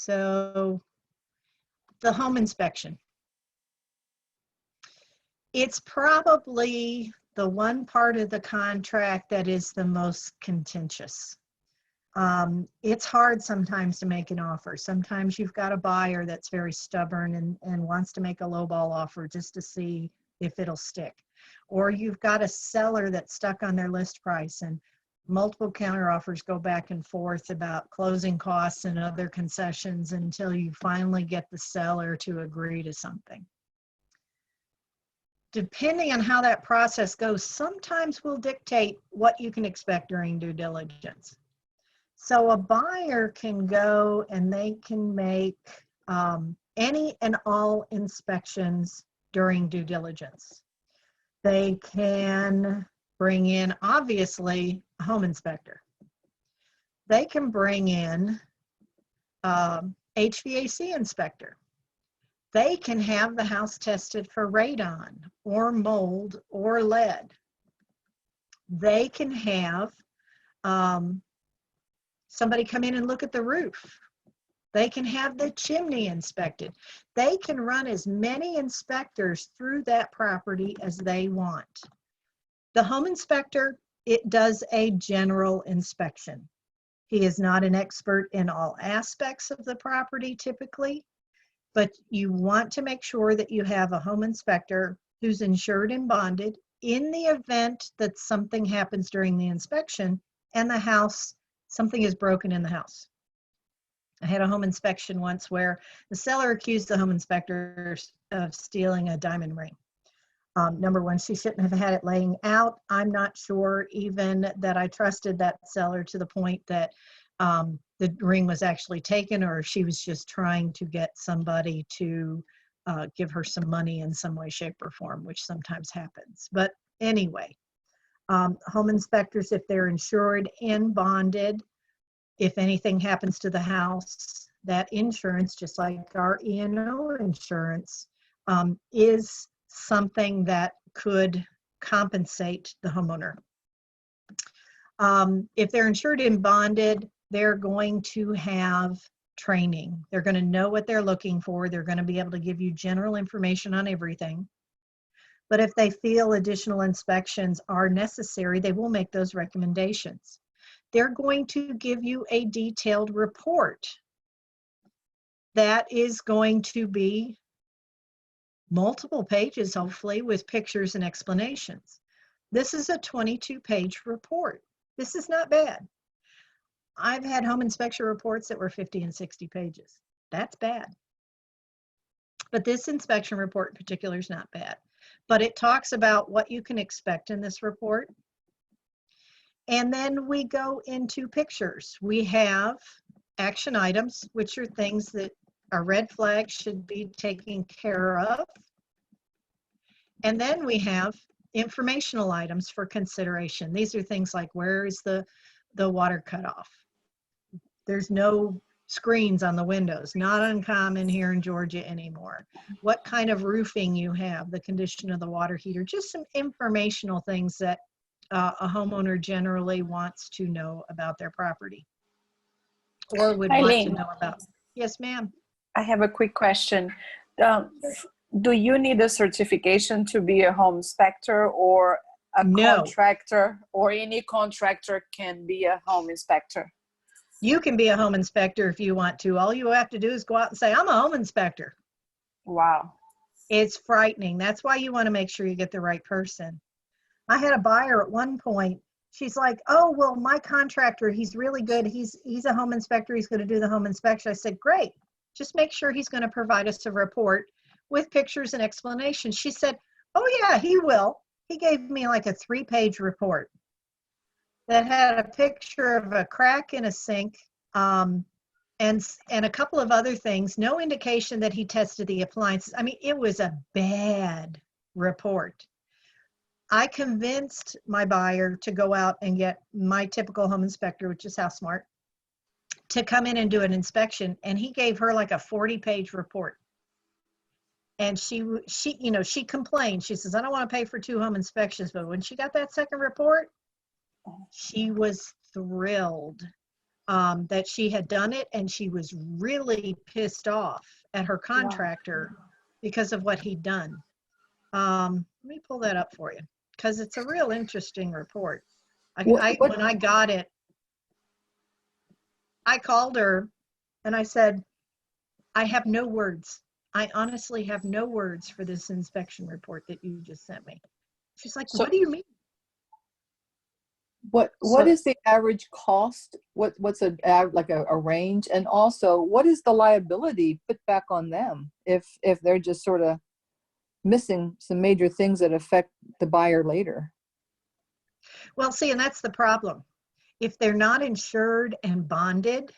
So the home inspection. It's probably the one part of the contract that is the most contentious. It's hard sometimes to make an offer. Sometimes you've got a buyer that's very stubborn and wants to make a lowball offer just to see if it'll stick. Or you've got a seller that's stuck on their list price and multiple counteroffers go back and forth about closing costs and other concessions until you finally get the seller to agree to something. Depending on how that process goes, sometimes will dictate what you can expect during due diligence. So a buyer can go and they can make any and all inspections during due diligence. They can bring in, obviously, a home inspector. They can bring in HVAC inspector. They can have the house tested for radon or mold or lead. They can have somebody come in and look at the roof. They can have the chimney inspected. They can run as many inspectors through that property as they want. The home inspector, it does a general inspection. He is not an expert in all aspects of the property typically, but you want to make sure that you have a home inspector who's insured and bonded in the event that something happens during the inspection and the house, something is broken in the house. I had a home inspection once where the seller accused the home inspector of stealing a diamond ring. Number one, she shouldn't have had it laying out. I'm not sure even that I trusted that seller to the point that the ring was actually taken, or she was just trying to get somebody to give her some money in some way, shape, or form, which sometimes happens. But anyway, home inspectors, if they're insured and bonded, if anything happens to the house, that insurance, just like our E&O insurance, is something that could compensate the homeowner. If they're insured and bonded, they're going to have training. They're going to know what they're looking for. They're going to be able to give you general information on everything. But if they feel additional inspections are necessary, they will make those recommendations. They're going to give you a detailed report that is going to be multiple pages, hopefully, with pictures and explanations. This is a 22-page report. This is not bad. I've had home inspection reports that were 50 and 60 pages. That's bad. But this inspection report in particular is not bad. But it talks about what you can expect in this report. And then we go into pictures. We have action items, which are things that are red flags should be taken care of. And then we have informational items for consideration. These are things like, where is the water cutoff? There's no screens on the windows, not uncommon here in Georgia anymore. What kind of roofing you have, the condition of the water heater, just some informational things that a homeowner generally wants to know about their property or would want to know about. Yes, ma'am. I have a quick question. Do you need a certification to be a home inspector, or a contractor, or any contractor can be a home inspector? You can be a home inspector if you want to. All you have to do is go out and say, I'm a home inspector. Wow. It's frightening. That's why you want to make sure you get the right person. I had a buyer at one point. She's like, oh, well, my contractor, he's really good. He's a home inspector. He's going to do the home inspection. I said, great. Just make sure he's going to provide us a report with pictures and explanations. She said, oh, yeah, he will. He gave me like a 3-page report that had a picture of a crack in a sink and a couple of other things. No indication that he tested the appliances. I mean, it was a bad report. I convinced my buyer to go out and get my typical home inspector, which is HouseSmart, to come in and do an inspection. And he gave her like a 40-page report. And she complained. She says, I don't want to pay for 2 home inspections. But when she got that second report, she was thrilled. that she had done it, and she was really pissed off at her contractor because of what he'd done. Let me pull that up for you because it's a real interesting report. When I got it, I called her and I said, I have no words. I honestly have no words for this inspection report that you just sent me. She's like, what do you mean? What is the average cost? What's like a range? And also, what is the liability put back on them if they're just sort of missing some major things that affect the buyer later? Well, see, and that's the problem. If they're not insured and bonded,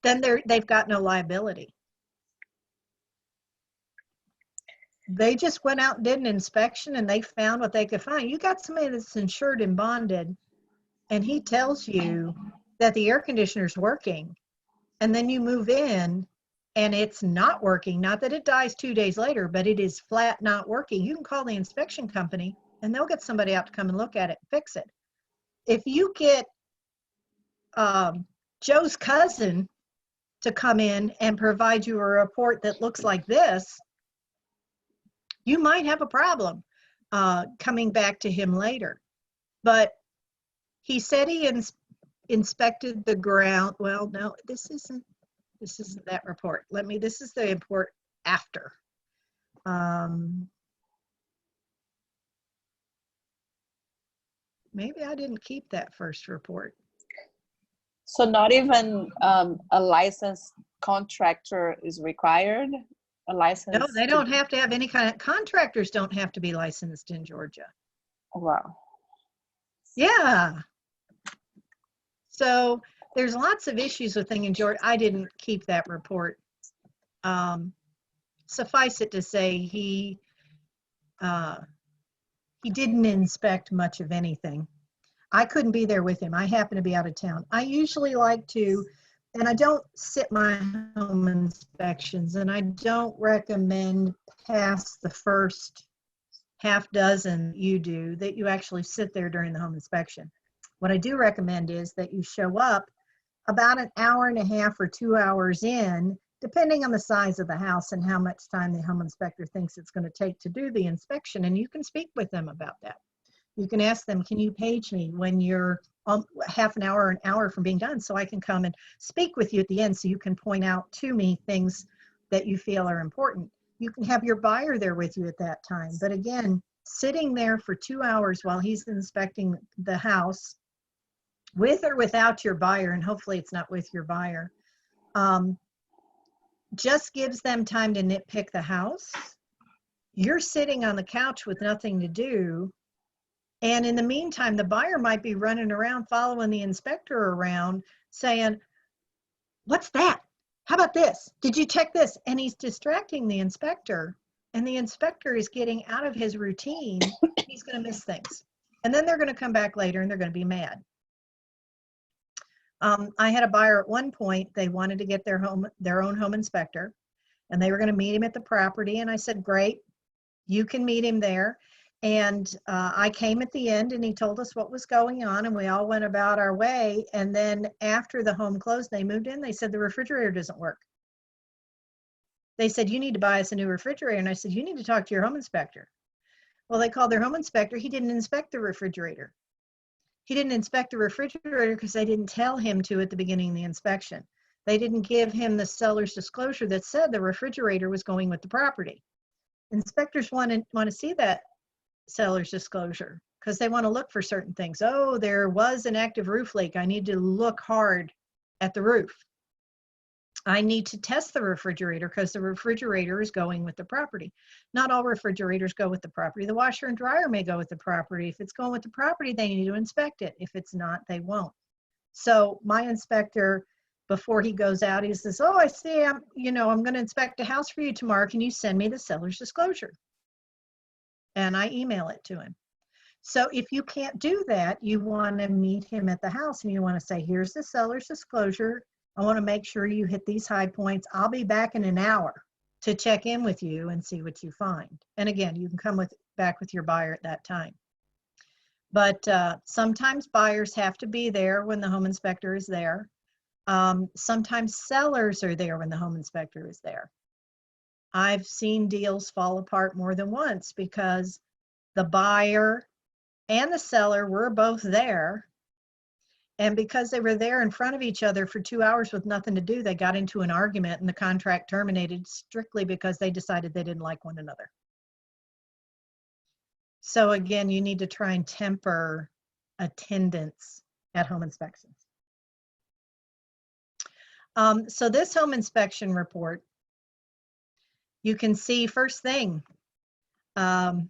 then they've got no liability. They just went out and did an inspection and they found what they could find. You got somebody that's insured and bonded, and he tells you that the air conditioner's working, and then you move in and it's not working. Not that it dies 2 days later, but it is flat not working. You can call the inspection company and they'll get somebody out to come and look at it and fix it. If you get Joe's cousin to come in and provide you a report that looks like this, you might have a problem coming back to him later. But he said he inspected the ground. Well, no, this isn't that report. This is the report after. Maybe I didn't keep that first report. So not even a licensed contractor is required? A license? No, they don't have to have any kind of, contractors don't have to be licensed in Georgia. Wow. Yeah. So there's lots of issues with things in Georgia. I didn't keep that report. Suffice it to say, he didn't inspect much of anything. I couldn't be there with him. I happened to be out of town. I usually like to, and I don't sit my home inspections, and I don't recommend past the first half dozen you do that you actually sit there during the home inspection. What I do recommend is that you show up about an hour and a half or 2 hours in, depending on the size of the house and how much time the home inspector thinks it's going to take to do the inspection, and you can speak with them about that. You can ask them, can you page me when you're half an hour or an hour from being done so I can come and speak with you at the end so you can point out to me things that you feel are important. You can have your buyer there with you at that time. But again, sitting there for 2 hours while he's inspecting the house with or without your buyer, and hopefully it's not with your buyer, just gives them time to nitpick the house. You're sitting on the couch with nothing to do. And in the meantime, the buyer might be running around following the inspector around saying, what's that? How about this? Did you check this? And he's distracting the inspector, and the inspector is getting out of his routine. He's going to miss things. And then they're going to come back later and they're going to be mad. I had a buyer at one point, they wanted to get their own home inspector, and they were going to meet him at the property. And I said, great, you can meet him there. And I came at the end and he told us what was going on, and we all went about our way. And then after the home closed, they moved in, they said the refrigerator doesn't work. They said, you need to buy us a new refrigerator. And I said, you need to talk to your home inspector. Well, they called their home inspector. He didn't inspect the refrigerator. He didn't inspect the refrigerator because they didn't tell him to at the beginning of the inspection. They didn't give him the seller's disclosure that said the refrigerator was going with the property. Inspectors want to see that seller's disclosure because they want to look for certain things. Oh, there was an active roof leak. I need to look hard at the roof. I need to test the refrigerator because the refrigerator is going with the property. Not all refrigerators go with the property. The washer and dryer may go with the property. If it's going with the property, they need to inspect it. If it's not, they won't. So my inspector, before he goes out, he says, oh, I see, I'm going to inspect a house for you tomorrow. Can you send me the seller's disclosure? And I email it to him. So if you can't do that, you want to meet him at the house and you want to say, here's the seller's disclosure. I want to make sure you hit these high points. I'll be back in an hour to check in with you and see what you find. And again, you can come back with your buyer at that time. But sometimes buyers have to be there when the home inspector is there. Sometimes sellers are there when the home inspector is there. I've seen deals fall apart more than once because the buyer and the seller were both there. And because they were there in front of each other for 2 hours with nothing to do, they got into an argument and the contract terminated strictly because they decided they didn't like one another. So again, you need to try and temper attendance at home inspections. So this home inspection report, you can see first thing, I'll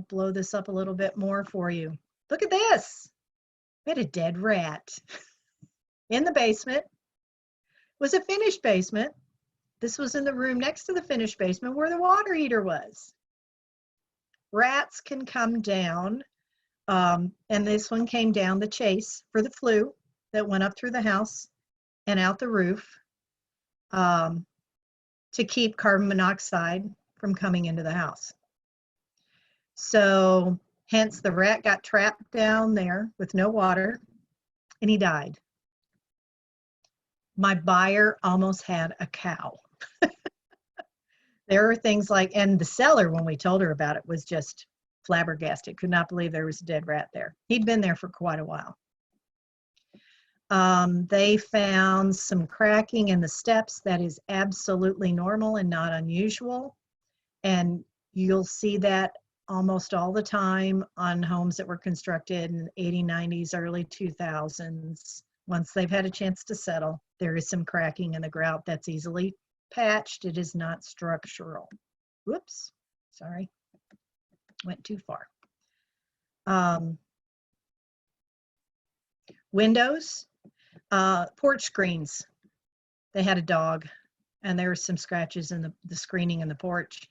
blow this up a little bit more for you. Look at this. We had a dead rat in the basement. It was a finished basement. This was in the room next to the finished basement where the water heater was. Rats can come down, and this one came down the chase for the flue that went up through the house and out the roof to keep carbon monoxide from coming into the house. So hence the rat got trapped down there with no water and he died. My buyer almost had a cow. There are things like, and the seller, when we told her about it, was just flabbergasted, could not believe there was a dead rat there. He'd been there for quite a while. They found some cracking in the steps that is absolutely normal and not unusual. And you'll see that almost all the time on homes that were constructed in the 80s, 90s, early 2000s. Once they've had a chance to settle, there is some cracking in the grout that's easily patched. It is not structural. Whoops, sorry, went too far. Windows, porch screens. They had a dog and there were some scratches in the screening in the porch.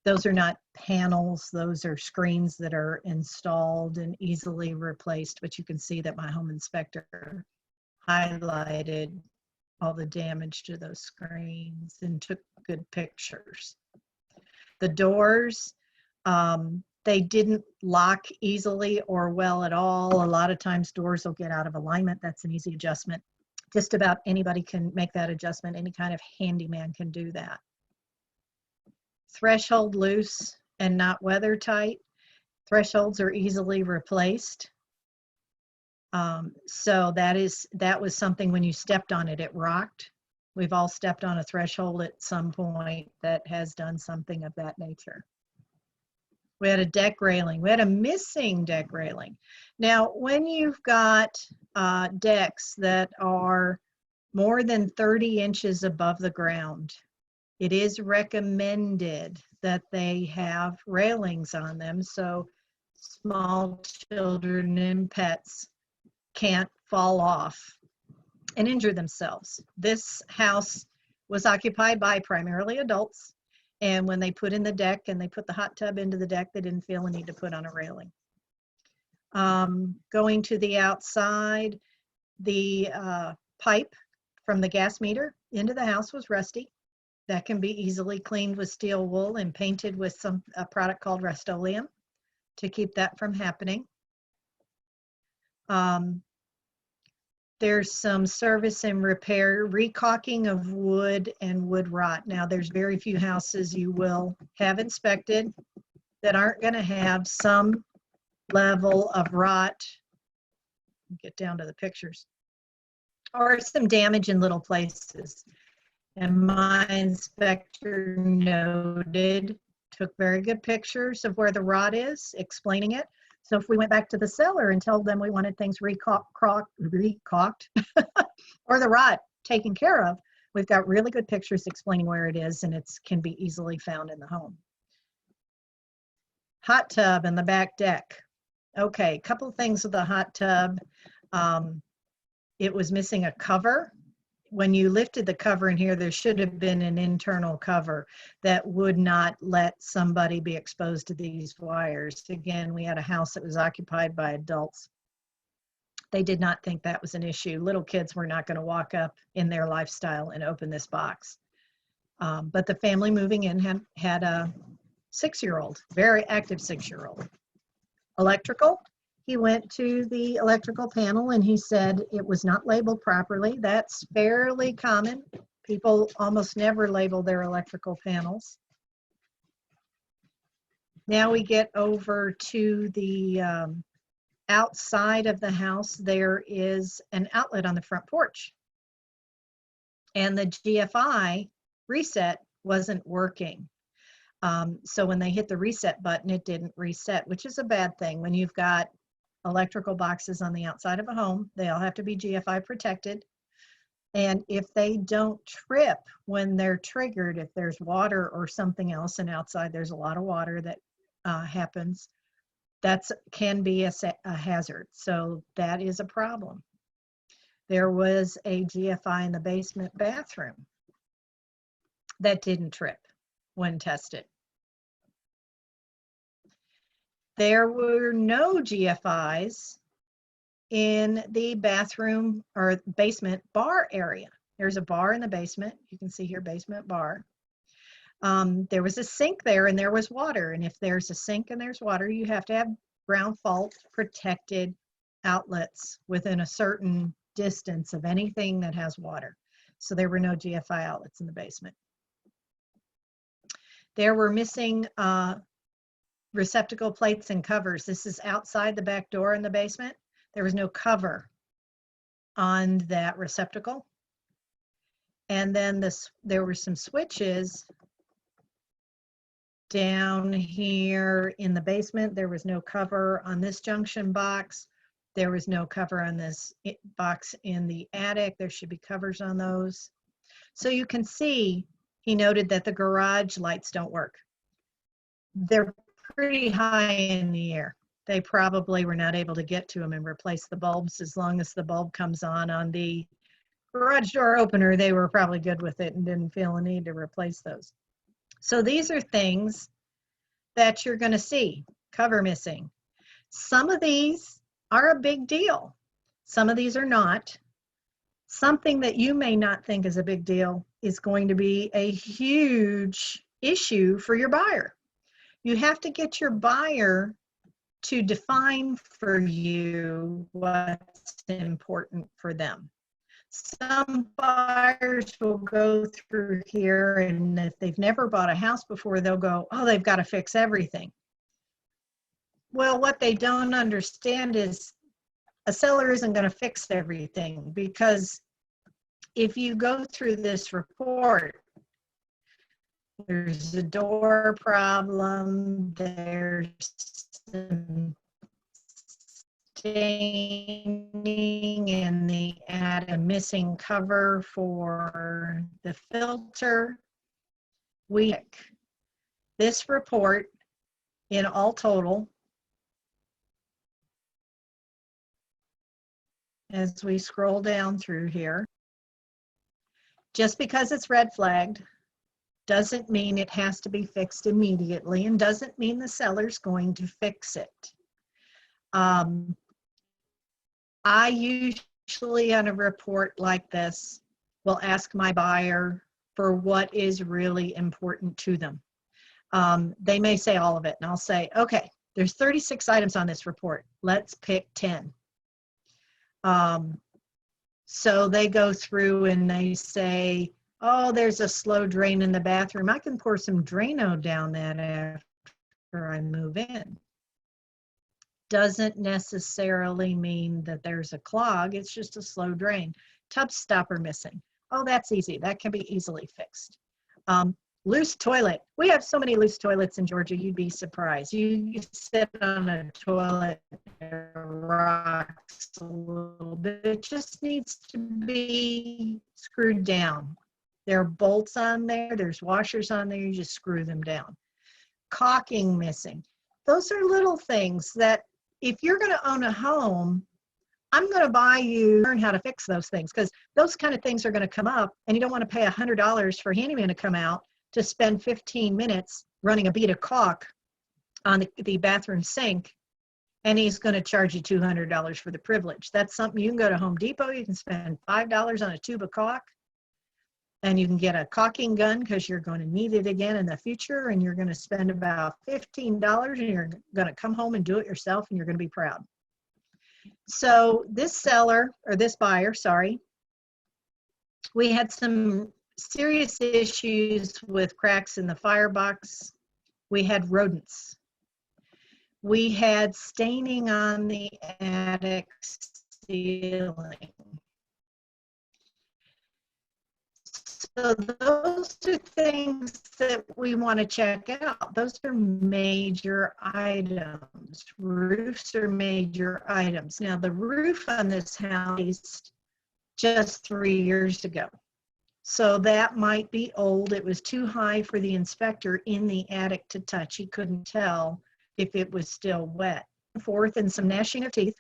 Those are not panels, those are screens that are installed and easily replaced, but you can see that my home inspector highlighted all the damage to those screens and took good pictures. The doors, they didn't lock easily or well at all. A lot of times doors will get out of alignment. That's an easy adjustment. Just about anybody can make that adjustment. Any kind of handyman can do that. Threshold loose and not weather tight. Thresholds are easily replaced. So that was something when you stepped on it, it rocked. We've all stepped on a threshold at some point that has done something of that nature. We had a deck railing. We had a missing deck railing. Now, when you've got decks that are more than 30 inches above the ground, it is recommended that they have railings on them so small children and pets can't fall off and injure themselves. This house was occupied by primarily adults, and when they put in the deck and they put the hot tub into the deck, they didn't feel a need to put on a railing. Going to the outside, the pipe from the gas meter into the house was rusty. That can be easily cleaned with steel wool and painted with a product called Rust-Oleum to keep that from happening. There's some service and repair, recaulking of wood and wood rot. Now, there's very few houses you will have inspected that aren't going to have some level of rot. Get down to the pictures. Or some damage in little places. And my inspector noted, took very good pictures of where the rot is, explaining it. So if we went back to the seller and told them we wanted things recaulked or the rot taken care of, we've got really good pictures explaining where it is, and it can be easily found in the home. Hot tub and the back deck. Okay, a couple of things with the hot tub. It was missing a cover. When you lifted the cover in here, there should have been an internal cover that would not let somebody be exposed to these wires. Again, we had a house that was occupied by adults. They did not think that was an issue. Little kids were not going to walk up in their lifestyle and open this box. But the family moving in had a 6-year-old, very active 6-year-old. Electrical, He went to the electrical panel and he said it was not labeled properly. That's fairly common. People almost never label their electrical panels. Now we get over to the outside of the house. There is an outlet on the front porch. And the GFI reset wasn't working. So when they hit the reset button, it didn't reset, which is a bad thing. When you've got electrical boxes on the outside of a home, they all have to be GFI protected. And if they don't trip when they're triggered, if there's water or something else, and outside there's a lot of water that happens, that can be a hazard. So that is a problem. There was a GFI in the basement bathroom that didn't trip when tested. There were no GFIs in the bathroom or basement bar area. There's a bar in the basement. You can see here, basement bar. There was a sink there and there was water. And if there's a sink and there's water, you have to have ground fault protected outlets within a certain distance of anything that has water. So there were no GFI outlets in the basement. There were missing receptacle plates and covers. This is outside the back door in the basement. There was no cover on that receptacle. And then there were some switches down here in the basement. There was no cover on this junction box. There was no cover on this box in the attic. There should be covers on those. So you can see, he noted that the garage lights don't work. They're pretty high in the air. They probably were not able to get to them and replace the bulbs. As long as the bulb comes on the garage door opener, they were probably good with it and didn't feel a need to replace those. So these are things that you're going to see. Cover missing. Some of these are a big deal. Some of these are not. Something that you may not think is a big deal is going to be a huge issue for your buyer. You have to get your buyer to define for you what's important for them. Some buyers will go through here, and if they've never bought a house before, they'll go, oh, they've got to fix everything. Well, what they don't understand is a seller isn't going to fix everything, because if you go through this report, there's a door problem, there's some staining in the attic, a missing cover for the filter. This report, in all total, as we scroll down through here, just because it's red flagged doesn't mean it has to be fixed immediately, and doesn't mean the seller's going to fix it. I usually, on a report like this, will ask my buyer for what is really important to them. They may say all of it, and I'll say, okay, there's 36 items on this report. Let's pick 10. So they go through and they say, oh, there's a slow drain in the bathroom. I can pour some Drano down that after I move in. Doesn't necessarily mean that there's a clog. It's just a slow drain. Tub stopper missing. Oh, that's easy. That can be easily fixed. Loose toilet. We have so many loose toilets in Georgia, you'd be surprised. You sit on a toilet, it rocks a little bit. It just needs to be screwed down. There are bolts on there, there's washers on there, you just screw them down. Caulking missing. Those are little things that if you're going to own a home, I'm going to buy you learn how to fix those things, because those kind of things are going to come up, and you don't want to pay $100 for a handyman to come out to spend 15 minutes running a bead of caulk on the bathroom sink, and he's going to charge you $200 for the privilege. That's something you can go to Home Depot, you can spend $5 on a tube of caulk, and you can get a caulking gun because you're going to need it again in the future, and you're going to spend about $15, and you're going to come home and do it yourself, and you're going to be proud. So this seller, or this buyer, sorry, we had some serious issues with cracks in the firebox. We had rodents. We had staining on the attic ceiling. So those are things that we want to check out. Those are major items. Roofs are major items. Now the roof on this house is just 3 years ago. So that might be old. It was too high for the inspector in the attic to touch. He couldn't tell if it was still wet. Forth and some gnashing of teeth,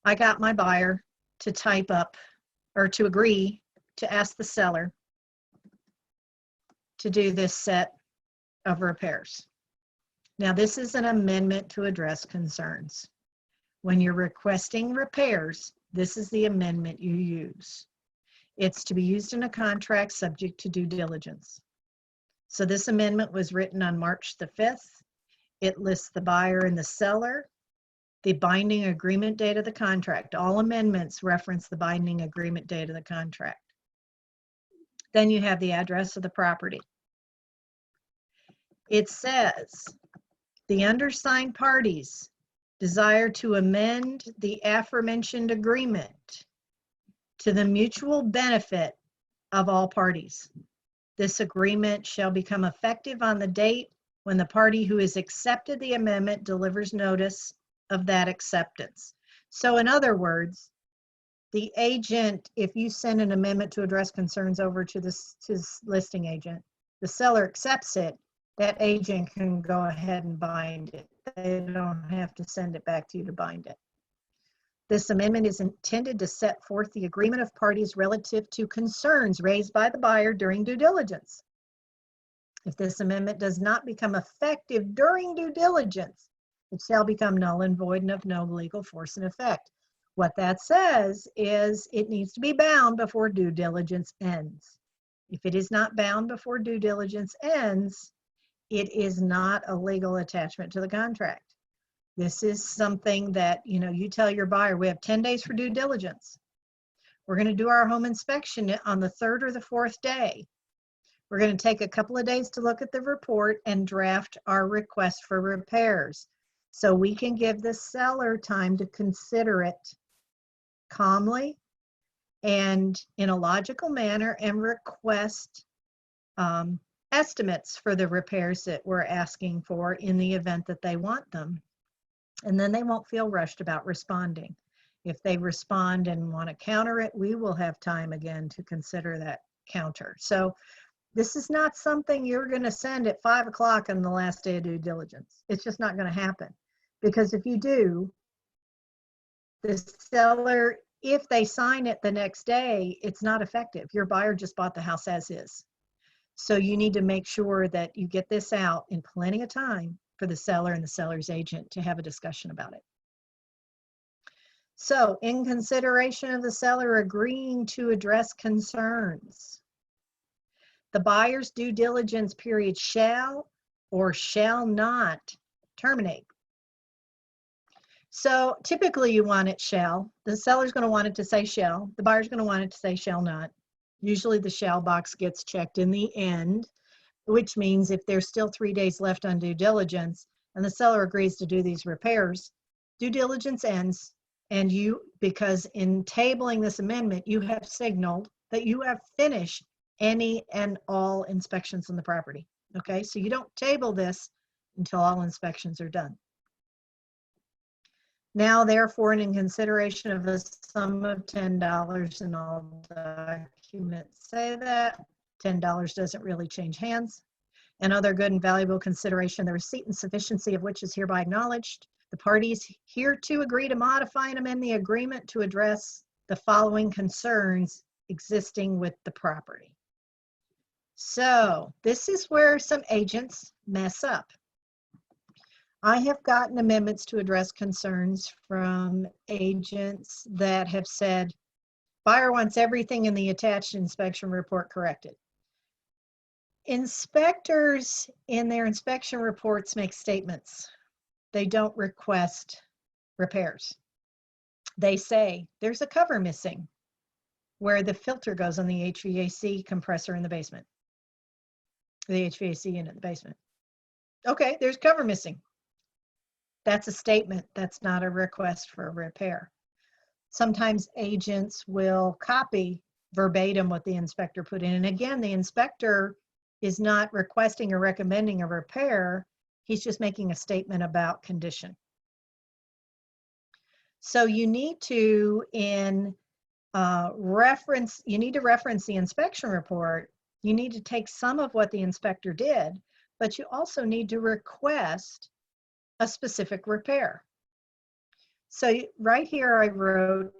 I got my buyer to type up or to agree to ask the seller to do this set of repairs. Now, this is an amendment to address concerns. When you're requesting repairs, this is the amendment you use. It's to be used in a contract subject to due diligence. So this amendment was written on March the 5th. It lists the buyer and the seller, the binding agreement date of the contract. All amendments reference the binding agreement date of the contract. Then you have the address of the property. It says, the undersigned parties desire to amend the aforementioned agreement to the mutual benefit of all parties. This agreement shall become effective on the date when the party who has accepted the amendment delivers notice of that acceptance. So in other words, the agent, if you send an amendment to address concerns over to this listing agent, the seller accepts it, that agent can go ahead and bind it. They don't have to send it back to you to bind it. This amendment is intended to set forth the agreement of parties relative to concerns raised by the buyer during due diligence. If this amendment does not become effective during due diligence, it shall become null and void and of no legal force and effect. What that says is it needs to be bound before due diligence ends. If it is not bound before due diligence ends, it is not a legal attachment to the contract. This is something that, you tell your buyer, we have 10 days for due diligence. We're going to do our home inspection on the 3rd or the 4th day. We're going to take a couple of days to look at the report and draft our request for repairs. So we can give the seller time to consider it calmly and in a logical manner and request estimates for the repairs that we're asking for in the event that they want them. And then they won't feel rushed about responding. If they respond and want to counter it, we will have time again to consider that counter. So this is not something you're going to send at 5 o'clock on the last day of due diligence. It's just not going to happen. Because if you do, the seller, if they sign it the next day, it's not effective. Your buyer just bought the house as is. So you need to make sure that you get this out in plenty of time for the seller and the seller's agent to have a discussion about it. So in consideration of the seller agreeing to address concerns, the buyer's due diligence period shall or shall not terminate. So typically you want it shall. The seller's going to want it to say shall. The buyer's going to want it to say shall not. Usually the shall box gets checked in the end, which means if there's still 3 days left on due diligence and the seller agrees to do these repairs, due diligence ends, and you, because in tabling this amendment, you have signaled that you have finished any and all inspections on the property. Okay, so you don't table this until all inspections are done. Now, therefore, and in consideration of a sum of $10, and all documents say that, $10 doesn't really change hands. And other good and valuable consideration, the receipt and sufficiency of which is hereby acknowledged. The parties hereto agree to modify and amend the agreement to address the following concerns existing with the property. So this is where some agents mess up. I have gotten amendments to address concerns from agents that have said, buyer wants everything in the attached inspection report corrected. Inspectors in their inspection reports make statements. They don't request repairs. they say there's a cover missing where the filter goes on the HVAC compressor in the basement, the HVAC unit in the basement. Okay, there's cover missing. That's a statement. That's not a request for a repair. Sometimes agents will copy verbatim what the inspector put in. And again, the inspector is not requesting or recommending a repair. He's just making a statement about condition. So you need to, reference the inspection report. You need to take some of what the inspector did, but you also need to request a specific repair. So right here I wrote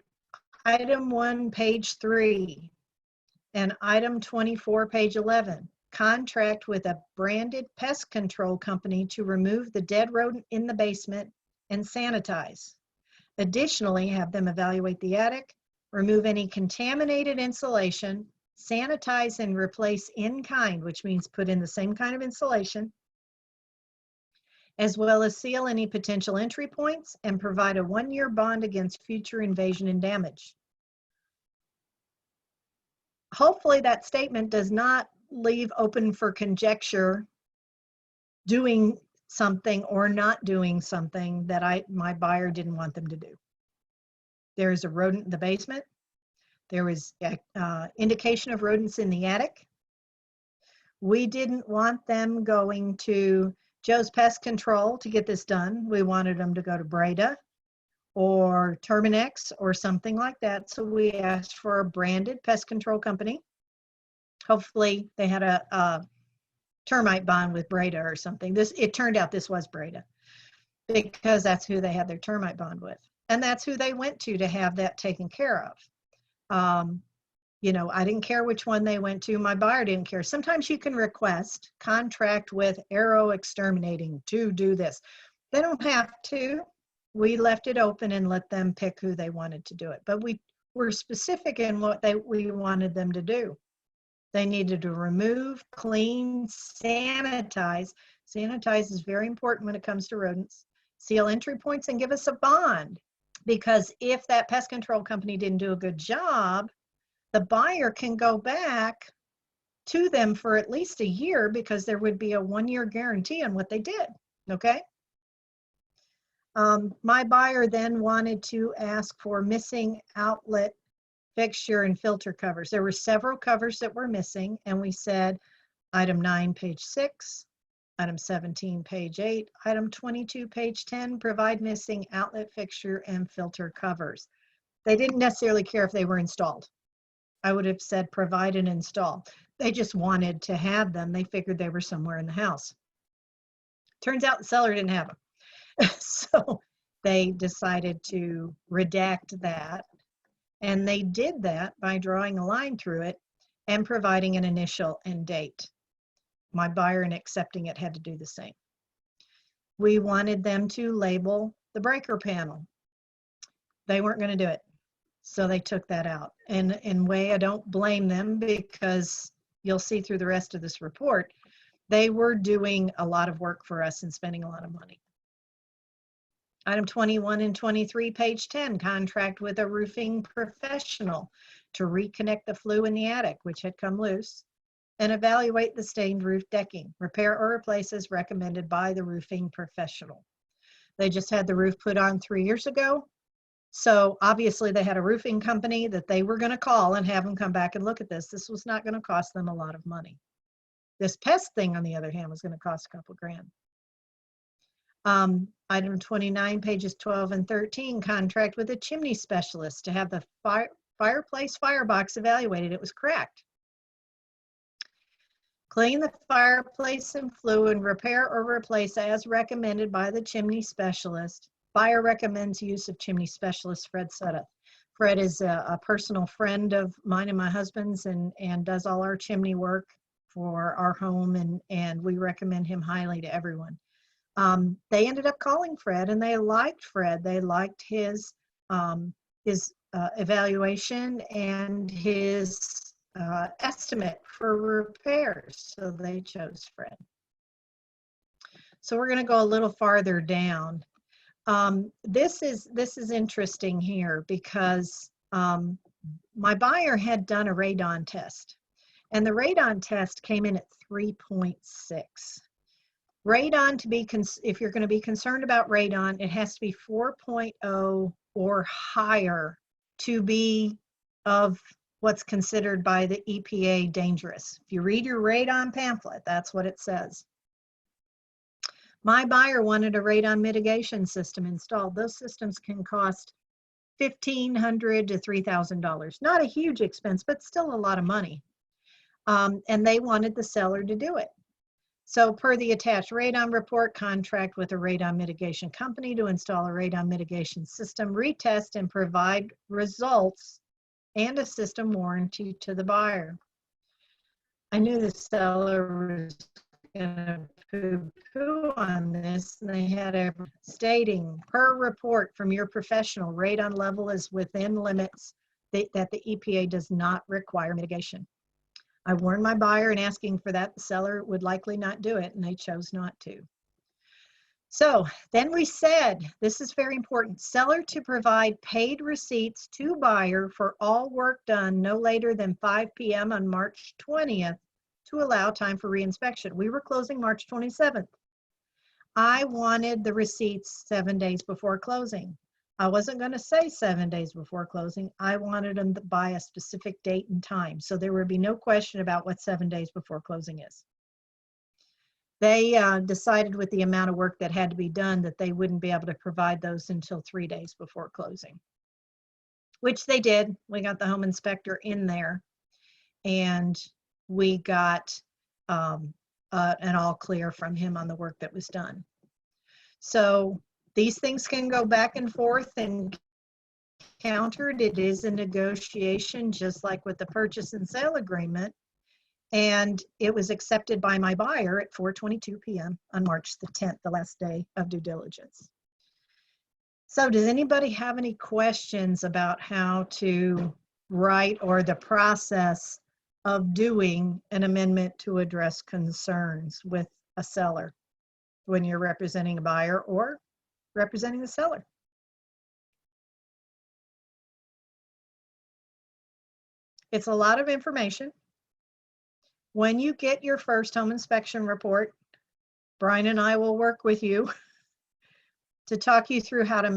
item 1, page 3, and item 24, page 11. Contract with a branded pest control company to remove the dead rodent in the basement and sanitize. Additionally, have them evaluate the attic, remove any contaminated insulation, sanitize and replace in kind, which means put in the same kind of insulation, as well as seal any potential entry points and provide a 1-year bond against future invasion and damage. Hopefully that statement does not leave open for conjecture doing something or not doing something that my buyer didn't want them to do. There is a rodent in the basement. There was indication of rodents in the attic. We didn't want them going to Joe's Pest Control to get this done. We wanted them to go to Breda or Terminex or something like that. So we asked for a branded pest control company. Hopefully they had a termite bond with Breda or something. It turned out this was Breda because that's who they had their termite bond with. And that's who they went to have that taken care of. You know, I didn't care which one they went to. My buyer didn't care. Sometimes you can request contract with Arrow Exterminating to do this. They don't have to. We left it open and let them pick who they wanted to do it. But we were specific in what we wanted them to do. They needed to remove, clean, sanitize. Sanitize is very important when it comes to rodents. Seal entry points and give us a bond. Because if that pest control company didn't do a good job, the buyer can go back to them for at least a year because there would be a 1-year guarantee on what they did, okay? My buyer then wanted to ask for missing outlet fixture and filter covers. There were several covers that were missing, and we said item 9, page 6, item 17, page 8, item 22, page 10, provide missing outlet fixture and filter covers. They didn't necessarily care if they were installed. I would have said provide and install. They just wanted to have them. They figured they were somewhere in the house. Turns out the seller didn't have them. So they decided to redact that. And they did that by drawing a line through it and providing an initial and date. My buyer, in accepting it, had to do the same. We wanted them to label the breaker panel. They weren't going to do it. So they took that out. And in a way, I don't blame them because you'll see through the rest of this report, they were doing a lot of work for us and spending a lot of money. Item 21 and 23, page 10, contract with a roofing professional to reconnect the flue in the attic, which had come loose, and evaluate the stained roof decking. Repair or replace as recommended by the roofing professional. They just had the roof put on 3 years ago. So obviously they had a roofing company that they were going to call and have them come back and look at this. This was not going to cost them a lot of money. This pest thing, on the other hand, was going to cost a couple grand. Item 29, pages 12 and 13, contract with a chimney specialist to have the fireplace firebox evaluated. It was cracked. Clean the fireplace and flue and repair or replace as recommended by the chimney specialist. Buyer recommends use of chimney specialist Fred Sutta. Fred is a personal friend of mine and my husband's and does all our chimney work for our home, and we recommend him highly to everyone. They ended up calling Fred and they liked Fred. They liked his evaluation and his estimate for repairs, so they chose Fred. So we're going to go a little farther down. This is interesting here because my buyer had done a radon test, and the radon test came in at 3.6. Radon, if you're going to be concerned about radon, it has to be 4.0 or higher to be of what's considered by the EPA dangerous. If you read your radon pamphlet, that's what it says. My buyer wanted a radon mitigation system installed. Those systems can cost $1,500 to $3,000. Not a huge expense, but still a lot of money. And they wanted the seller to do it. So per the attached radon report, contract with a radon mitigation company to install a radon mitigation system, retest and provide results and a system warranty to the buyer. I knew the seller was going to poo-poo on this, and they had a stating, per report from your professional, radon level is within limits that the EPA does not require mitigation. I warned my buyer in asking for that. The seller would likely not do it, and they chose not to. So then we said, this is very important, seller to provide paid receipts to buyer for all work done no later than 5 p.m. on March 20th to allow time for reinspection. We were closing March 27th. I wanted the receipts 7 days before closing. I wasn't going to say 7 days before closing. I wanted them by a specific date and time. So there would be no question about what 7 days before closing is. They decided with the amount of work that had to be done that they wouldn't be able to provide those until 3 days before closing, which they did. We got the home inspector in there, and we got an all clear from him on the work that was done. So these things can go back and forth and countered. It is a negotiation, just like with the purchase and sale agreement. And it was accepted by my buyer at 4:22 p.m. on March the 10th, the last day of due diligence. So does anybody have any questions about how to write or the process of doing an amendment to address concerns with a seller when you're representing a buyer or representing the seller? It's a lot of information. When you get your first home inspection report, Brian and I will work with you to talk you through how to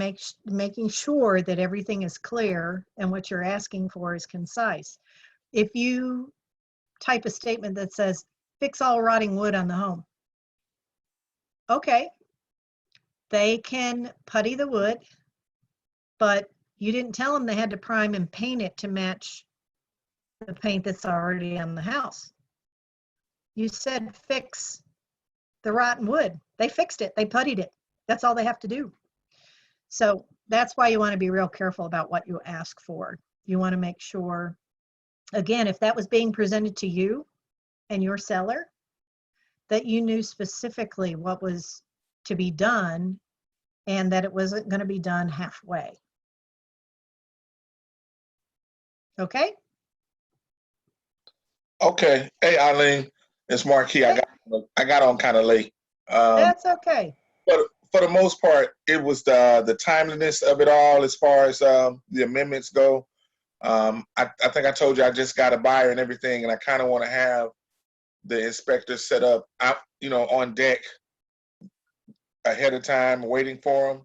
making sure that everything is clear and what you're asking for is concise. If you type a statement that says, fix all rotting wood on the home, okay, they can putty the wood, but you didn't tell them they had to prime and paint it to match the paint that's already on the house. You said fix the rotten wood. They fixed it. They puttied it. That's all they have to do. So that's why you want to be real careful about what you ask for. You want to make sure, again, if that was being presented to you and your seller, that you knew specifically what was to be done and that it wasn't going to be done halfway. Okay? Okay. Hey, Eileen, it's Marquis. I got on kind of late. That's okay. But for the most part, it was the timeliness of it all as far as the amendments go. I think I told you I just got a buyer and everything, and I kind of want to have the inspector set up, on deck ahead of time, waiting for him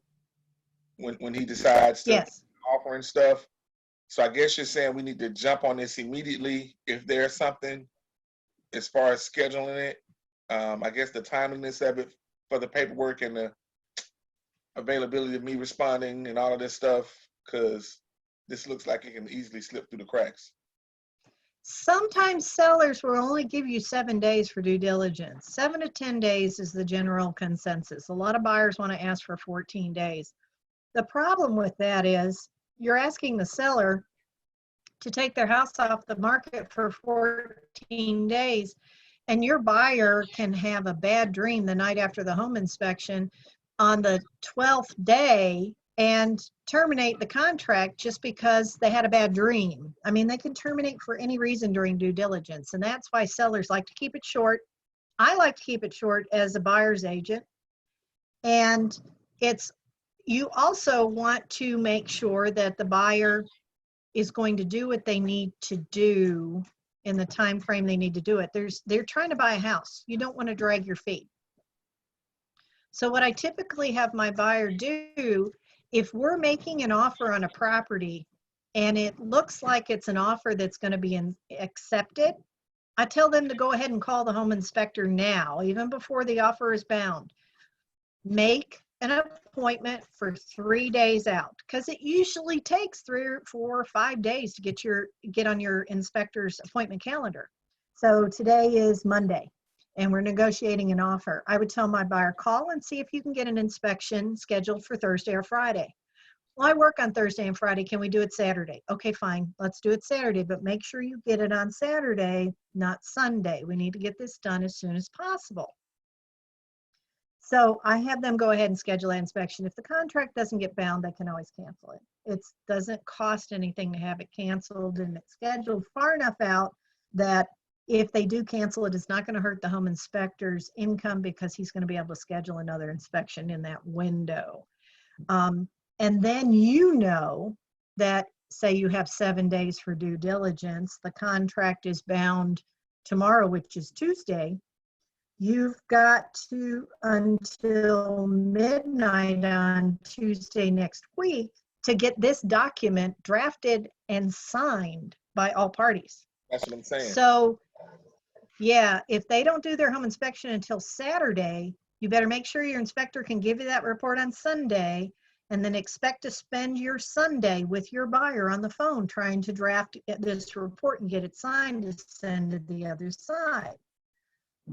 when he decides to offer and stuff. So I guess you're saying we need to jump on this immediately if there's something as far as scheduling it. I guess the timeliness of it for the paperwork and the availability of me responding and all of this stuff, because this looks like it can easily slip through the cracks. Sometimes sellers will only give you 7 days for due diligence. 7 to 10 days is the general consensus. A lot of buyers want to ask for 14 days. The problem with that is you're asking the seller to take their house off the market for 14 days, and your buyer can have a bad dream the night after the home inspection on the 12th day and terminate the contract just because they had a bad dream. I mean, they can terminate for any reason during due diligence, and that's why sellers like to keep it short. I like to keep it short as a buyer's agent, and You also want to make sure that the buyer is going to do what they need to do in the time frame they need to do it. They're trying to buy a house. You don't want to drag your feet. So what I typically have my buyer do, if we're making an offer on a property and it looks like it's an offer that's going to be accepted, I tell them to go ahead and call the home inspector now, even before the offer is bound. Make an appointment for 3 days out, because it usually takes 3 or 4 or 5 days to get on your inspector's appointment calendar. So today is Monday and we're negotiating an offer. I would tell my buyer, call and see if you can get an inspection scheduled for Thursday or Friday. Well, I work on Thursday and Friday. Can we do it Saturday? Okay, fine. Let's do it Saturday, but make sure you get it on Saturday, not Sunday. We need to get this done as soon as possible. So I have them go ahead and schedule that inspection. If the contract doesn't get bound, they can always cancel it. It doesn't cost anything to have it canceled, and it's scheduled far enough out that if they do cancel it, it's not going to hurt the home inspector's income, because he's going to be able to schedule another inspection in that window. And then you know that, say you have 7 days for due diligence, the contract is bound tomorrow, which is Tuesday. You've got to until midnight on Tuesday next week to get this document drafted and signed by all parties. That's what I'm saying. So, yeah, if they don't do their home inspection until Saturday, you better make sure your inspector can give you that report on Sunday, and then expect to spend your Sunday with your buyer on the phone trying to draft this report and get it signed to send to the other side.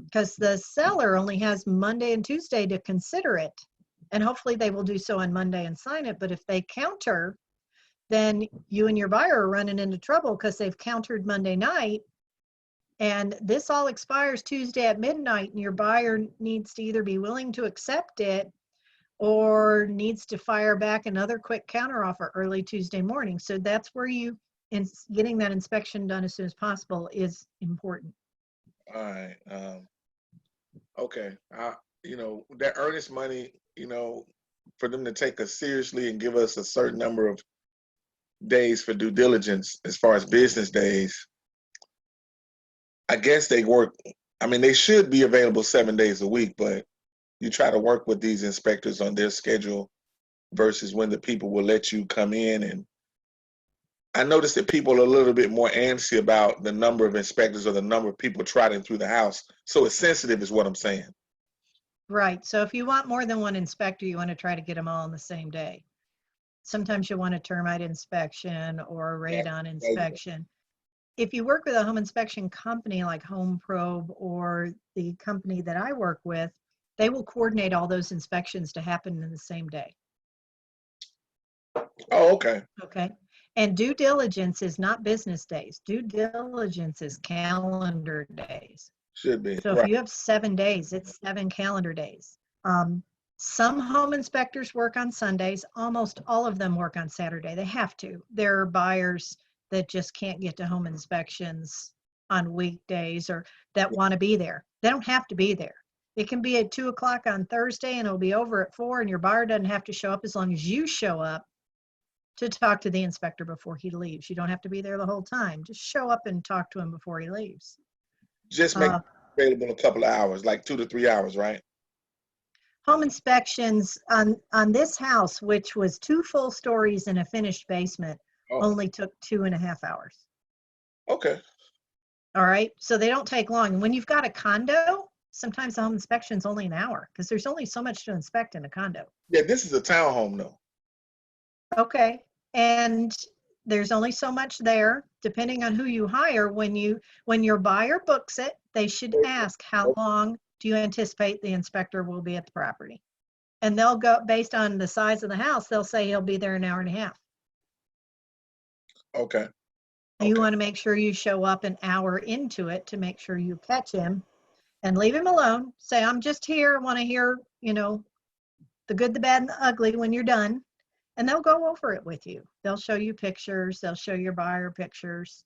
Because the seller only has Monday and Tuesday to consider it, and hopefully they will do so on Monday and sign it. But if they counter, then you and your buyer are running into trouble because they've countered Monday night, and this all expires Tuesday at midnight, and your buyer needs to either be willing to accept it or needs to fire back another quick counteroffer early Tuesday morning. So that's where getting that inspection done as soon as possible is important. All right. Okay. That earnest money, for them to take us seriously and give us a certain number of days for due diligence as far as business days, I guess they work. I mean, they should be available 7 days a week, but you try to work with these inspectors on their schedule versus when the people will let you come in. And I noticed that people are a little bit more antsy about the number of inspectors or the number of people trotting through the house. So it's sensitive is what I'm saying. Right. So if you want more than one inspector, you want to try to get them all on the same day. Sometimes you want a termite inspection or a radon inspection. If you work with a home inspection company like Home Probe or the company that I work with, they will coordinate all those inspections to happen in the same day. Oh, okay. Okay. And due diligence is not business days. Due diligence is calendar days. Should be. So if you have 7 days, it's 7 calendar days. Some home inspectors work on Sundays. Almost all of them work on Saturday. They have to. There are buyers that just can't get to home inspections on weekdays or that want to be there. They don't have to be there. It can be at 2 o'clock on Thursday and it'll be over at 4, and your buyer doesn't have to show up as long as you show up to talk to the inspector before he leaves. You don't have to be there the whole time. Just show up and talk to him before he leaves. Just make it available in a couple of hours, like 2 to 3 hours, right? Home inspections on this house, which was 2 full stories and a finished basement, only took 2.5 hours. Okay. All right. So they don't take long. When you've got a condo, sometimes the home inspection is only an hour because there's only so much to inspect in a condo. Yeah, this is a townhome though. Okay. And there's only so much there, depending on who you hire. When your buyer books it, they should ask, how long do you anticipate the inspector will be at the property? And they'll go based on the size of the house. They'll say he'll be there an hour and a half. Okay. You want to make sure you show up an hour into it to make sure you catch him and leave him alone. Say, I'm just here. I want to hear, the good, the bad, and the ugly when you're done. And they'll go over it with you. They'll show you pictures. They'll show your buyer pictures.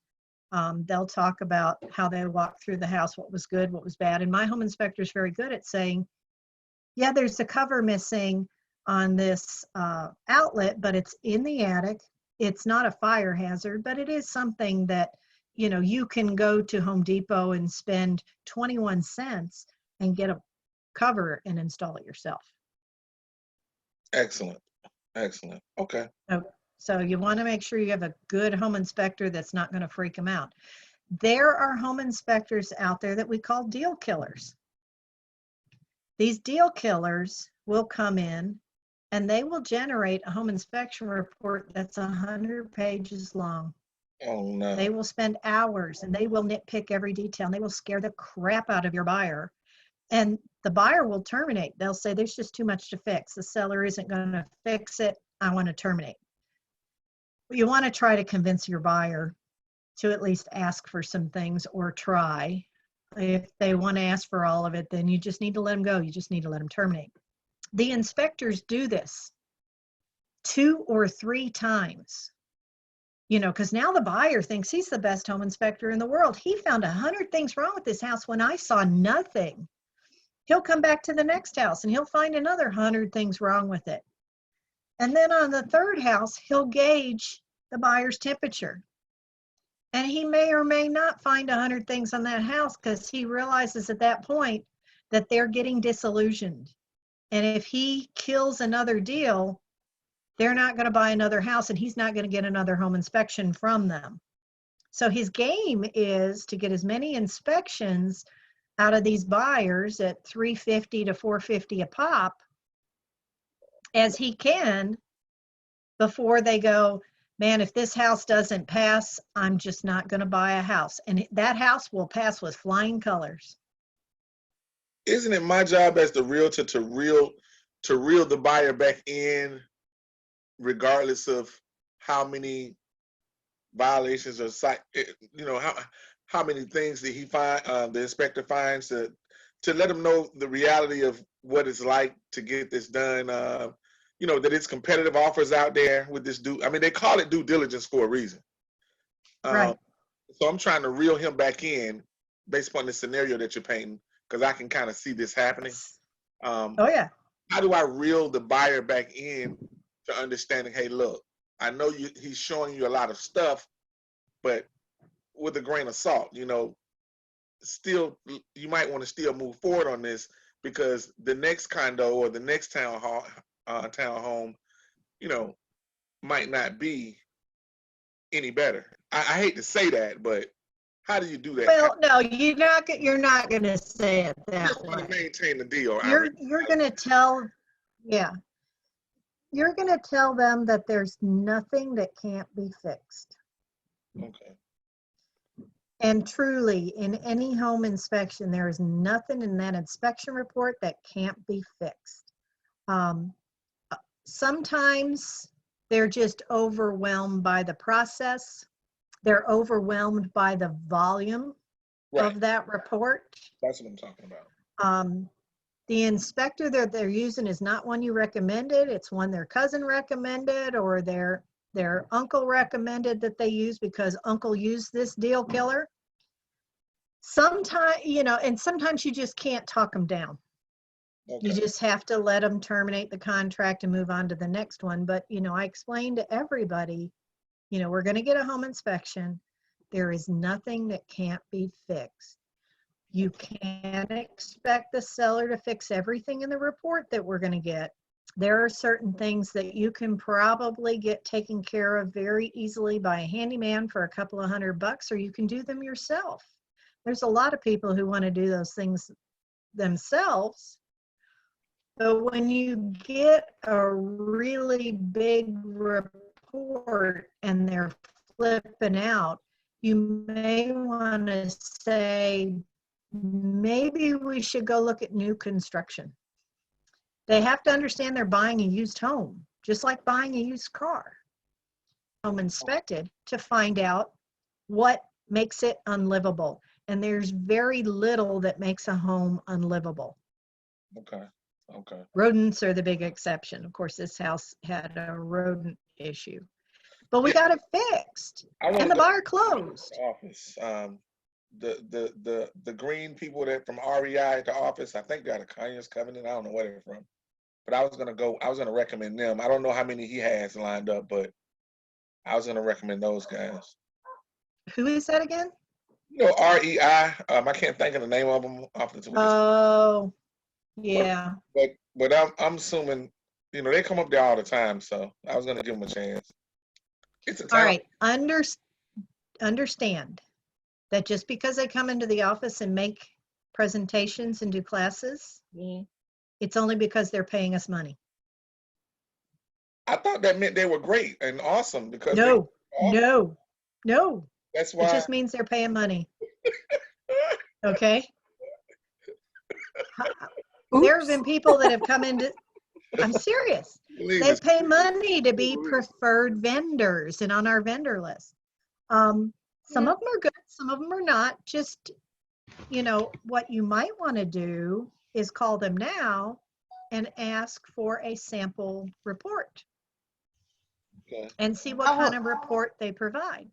They'll talk about how they walked through the house, what was good, what was bad. And my home inspector is very good at saying, yeah, there's a cover missing, on this outlet, but it's in the attic. It's not a fire hazard, but it is something that, you know, you can go to Home Depot and spend 21 cents and get a cover and install it yourself. Excellent. Excellent. Okay. So you want to make sure you have a good home inspector that's not going to freak them out. There are home inspectors out there that we call deal killers. These deal killers will come in and they will generate a home inspection report that's 100 pages long. Oh no. They will spend hours and they will nitpick every detail and they will scare the crap out of your buyer. And the buyer will terminate. They'll say, there's just too much to fix. The seller isn't going to fix it. I want to terminate. You want to try to convince your buyer to at least ask for some things or try. If they want to ask for all of it, then you just need to let them go. You just need to let them terminate. The inspectors do this 2 or 3 times, you know, because now the buyer thinks he's the best home inspector in the world. He found 100 things wrong with this house when I saw nothing. He'll come back to the next house and he'll find another 100 things wrong with it. And then on the third house, he'll gauge the buyer's temperature. And he may or may not find 100 things on that house because he realizes at that point that they're getting disillusioned. And if he kills another deal, they're not going to buy another house and he's not going to get another home inspection from them. So his game is to get as many inspections out of these buyers at $350 to $450 a pop as he can before they go, man, if this house doesn't pass, I'm just not going to buy a house. And that house will pass with flying colors. Isn't it my job as the realtor to reel the buyer back in, regardless of how many violations or you know, how many things that he find the inspector finds, to let them know the reality of what it's like to get this done. You know, that it's competitive offers out there with this I mean, they call it due diligence for a reason. Right. So I'm trying to reel him back in based upon the scenario that you're painting, because I can kind of see this happening. Oh yeah. How do I reel the buyer back in to understanding, hey, look, I know he's showing you a lot of stuff, but with a grain of salt, you know, still, you might want to still move forward on this, because the next condo or the next townhome, you know, might not be any better. I hate to say that, but how do you do that? Well, no, you're not going to say it that Just want to way. maintain the deal. You're going to tell, yeah, you're going to tell them that there's nothing that can't be fixed. Okay. And truly, in any home inspection, there is nothing in that inspection report that can't be fixed. Sometimes they're just overwhelmed by the process. They're overwhelmed by the volume of that report. That's what I'm talking about. The inspector that they're using is not one you recommended. It's one their cousin recommended or their uncle recommended that they use because uncle used this deal killer. Sometimes, you know, and sometimes you just can't talk them down. Okay. You just have to let them terminate the contract and move on to the next one. But, you know, I explained to everybody, you know, we're going to get a home inspection. There is nothing that can't be fixed. You can't expect the seller to fix everything in the report that we're going to get. There are certain things that you can probably get taken care of very easily by a handyman for a couple of $100, or you can do them yourself. There's a lot of people who want to do those things themselves. But when you get a really big report and they're flipping out, you may want to say, maybe we should go look at new construction. They have to understand they're buying a used home, just like buying a used car. Home inspected to find out what makes it unlivable. And there's very little that makes a home unlivable. Okay. Okay. Rodents are the big exception. Of course, this house had a rodent issue, but we got it fixed and the buyer closed. Office. The green people that from REI to office, I think they're out of Conyers Covenant. I don't know where they're from. but I was gonna recommend them. I don't know how many he has lined up, but I was gonna recommend those guys. Who is that again? You know, REI. I can't think of the name of them off the top. Oh, yeah. But I'm assuming, you know, they come up there all the time, so I was gonna give them a chance. It's a All time. right. Understand that just because they come into the office and make presentations and do classes, it's only because they're paying us money. I thought that meant they were great and awesome because No, they, no, no. that's It why. just means they're paying money. Okay? There have been people that have come into, I'm serious. They pay money to be preferred vendors and on our vendor list. Some of them are good, some of them are not. Just, you know, what you might want to do is call them now and ask for a sample report Okay. and see what kind of report they provide.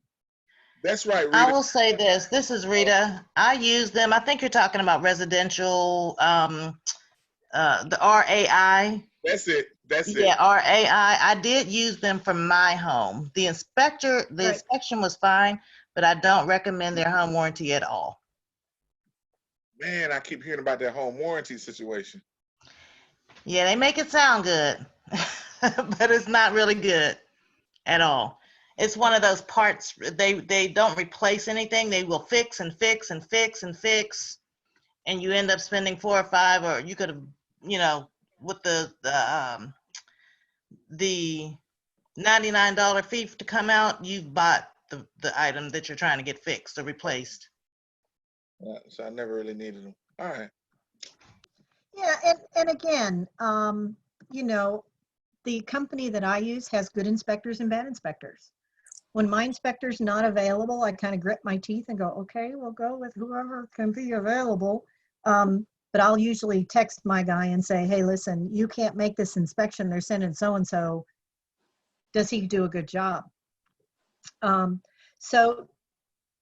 That's right, Rita. I will say this. This is Rita. I use them. I think you're talking about residential, the RAI. That's it. That's Yeah, it. RAI. I did use them for my home. The Right. inspection was fine, but I don't recommend their home warranty at all. Man, I keep hearing about that home warranty situation. Yeah, they make it sound good, but it's not really good at all. It's one of those parts, they don't replace anything. They will fix and fix and fix and fix, and you end up spending 4 or 5, or you could have, you know, with the $99 fee to come out, you've bought the item that you're trying to get fixed or replaced. So I never really needed them. All right. Yeah, and again, you know, the company that I use has good inspectors and bad inspectors. When my inspector's not available, I kind of grit my teeth and go, okay, we'll go with whoever can be available. But I'll usually text my guy and say, hey, listen, you can't make this inspection. They're sending so-and-so. Does he do a good job? So,